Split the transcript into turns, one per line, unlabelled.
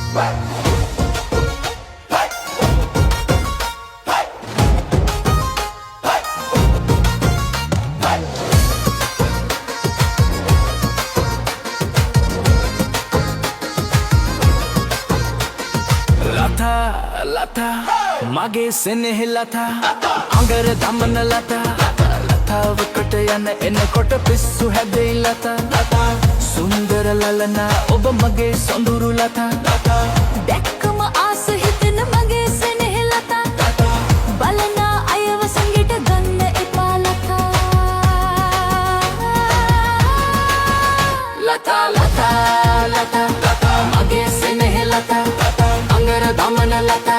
लता लता मागे स्नेह लता अंगर दमन लता लता वකට යන එනකොට පිස්සු හැදෙයි ලතා සුන්දර ලලනා ඔබ මගේ සොඳුරු ලතා
දැක්කම ආස හිතෙන මගේ ස්නේහ ලතා බලන අයව සංගීත ගන්න එපා ලතා
लता लता लता मगे स्नेह लता अंगर दमन लता